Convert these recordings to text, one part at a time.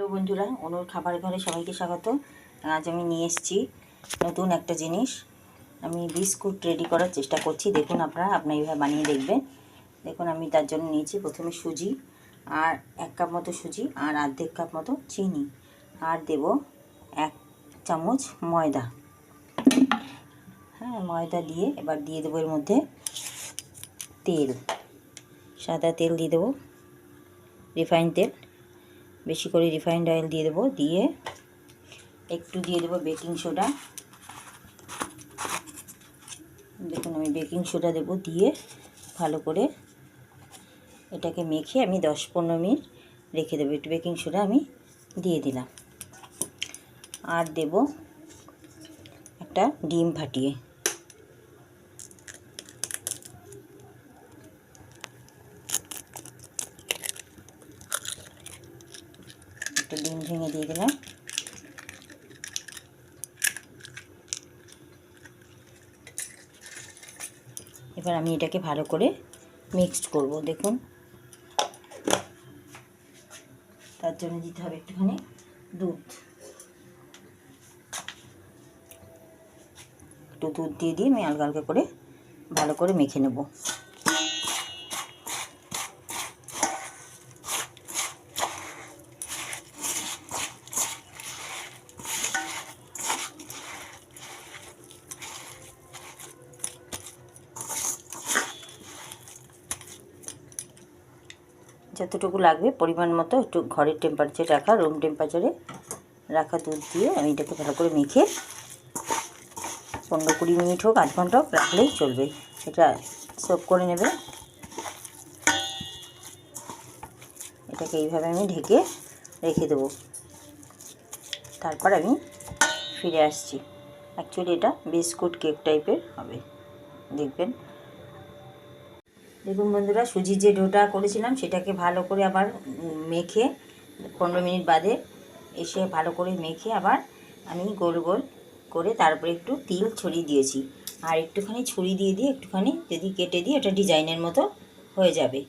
Hello বন্ধুরা, অনুর খাবার ঘরে সবাইকে স্বাগত। আজ আমি নিয়ে এসেছি নতুন একটা জিনিস। আমি বিস্কুট রেডি করার চেষ্টা করছি। দেখুন আপনারা এইভাবে বানিয়ে দেখবেন। দেখুন আমি তার জন্য নিয়েছি প্রথমে সুজি, আর 1 কাপ মতো সুজি, আর অর্ধেক কাপ মতো চিনি, আর দেব 1 চামচ ময়দা। হ্যাঁ, ময়দা দিয়ে এবার দিয়ে দেবো এর মধ্যে তেল, সাদা তেল দিয়ে দেবো, রিফাইন তেল, বেশি করে রিফাইন্ড অয়েল দিয়ে দেবো। দিয়ে একটু দিয়ে দেবো বেকিং সোডা। দেখুন আমি বেকিং সোডা দেবো, দিয়ে ভালো করে এটাকে মেখে আমি 10-15 মিনিট রেখে দেবো। একটু বেকিং সোডা আমি দিয়ে দিলাম। আর দেব একটা ডিম ফাটিয়ে, একটা ডিম ভেঙে দিয়ে দিলাম। এবার আমি এটাকে ভালো করে মিক্সড করব। দেখুন তার জন্য দিতে হবে একটুখানি দুধ। একটু দুধ দিয়ে আমি হালকা হালকা করে ভালো করে মেখে নেব। যতটুকু লাগবে পরিমাণ মতো একটু ঘরের টেম্পারেচারে রাখা, রুম টেম্পারেচারে রাখা দুধ দিয়ে আমি এটাকে ভালো করে মেখে 15-20 মিনিট হোক, আধ ঘন্টা হোক রাখলেই চলবে। এটা সার্ভ করে নেবে। এটাকে এইভাবে আমি ঢেকে রেখে দেবো। তারপর আমি ফিরে আসছি। অ্যাকচুয়ালি এটা বিস্কুট কেক টাইপের হবে, দেখবেন। দেখুন বন্ধুরা, সুজির যে ডোটা করেছিলাম সেটাকে ভালো করে আবার মেখে 15 মিনিট বাদে এসে ভালো করে মেখে আবার আমি গোল গোল করে তারপরে একটু তিল ছড়িয়ে দিয়েছি। আর একটুখানি ছুরি দিয়ে একটুখানি যদি কেটে দিই এটা ডিজাইনের মতো হয়ে যাবে।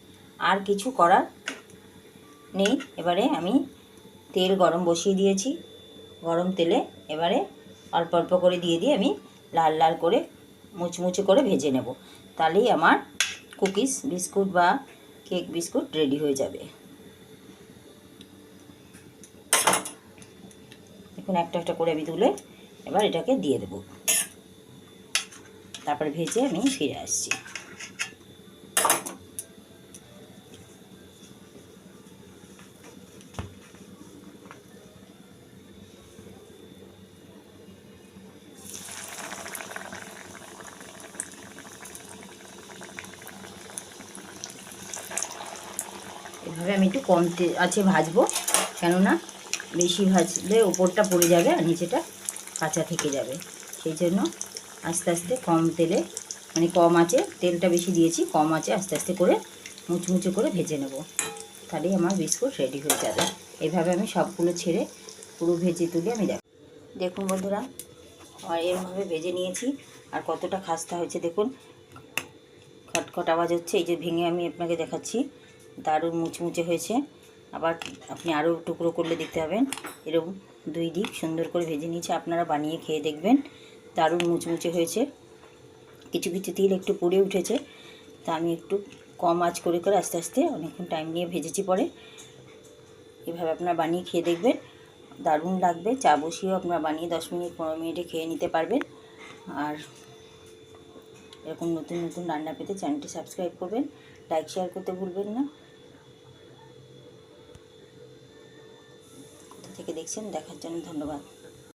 আর কিছু করার নেই। এবারে আমি তেল গরম বসিয়ে দিয়েছি। গরম তেলে এবারে অল্প অল্প করে দিয়ে আমি লাল লাল করে মুচমুচে করে ভেজে নেব। তাহলেই আমার কুকিজ বিস্কুট বা কেক বিস্কুট রেডি হয়ে যাবে। এখন একটা একটা করে আমি তুলে এবার এটাকে দিয়ে দেব। তারপরে ভেজে আমি ফিরে আসছি। এভাবে আমি একটু কম আছে ভাজবো, কেননা বেশি ভাজলে ওপরটা পড়ে যাবে আর নিচেটা কাঁচা থেকে যাবে। সেই জন্য আস্তে আস্তে কম তেলে, মানে কম আছে, তেলটা বেশি দিয়েছি, কম আছে আস্তে আস্তে করে মুচমুচে করে ভেজে নেব। তাহলেই আমার বিস্কুট রেডি হয়ে যাবে। এইভাবে আমি সবগুলো ছেড়ে পুরো ভেজে তুলে আমি দেখুন বন্ধুরা, আর এরমভাবে ভেজে নিয়েছি। আর কতটা খাস্তা হয়েছে দেখুন, খটখট আওয়াজ হচ্ছে। এই যে ভেঙে আমি আপনাকে দেখাচ্ছি, দারুণ মুচমুচে হয়েছে। আবার আপনি আরও টুকরো করলে দেখতে পাবেন এরকম 2 দিক সুন্দর করে ভেজে নিয়েছে। আপনারা বানিয়ে খেয়ে দেখবেন, দারুণ মুচমুচে হয়েছে। কিছু কিছু তিল একটু পুড়ে উঠেছে, তা আমি একটু কম আঁচ করে আস্তে আস্তে অনেকক্ষণ টাইম নিয়ে ভেজেছি। পরে এভাবে আপনারা বানিয়ে খেয়ে দেখবেন, দারুণ লাগবে। চা বসিয়েও আপনারা বানিয়ে 10-15 মিনিটে খেয়ে নিতে পারবেন। আর এরকম নতুন নতুন রান্না পেতে চ্যানেলটি সাবস্ক্রাইব করবেন, লাইক শেয়ার করতে ভুলবেন না। কোথা থেকে দেখছেন দেখার জন্য ধন্যবাদ।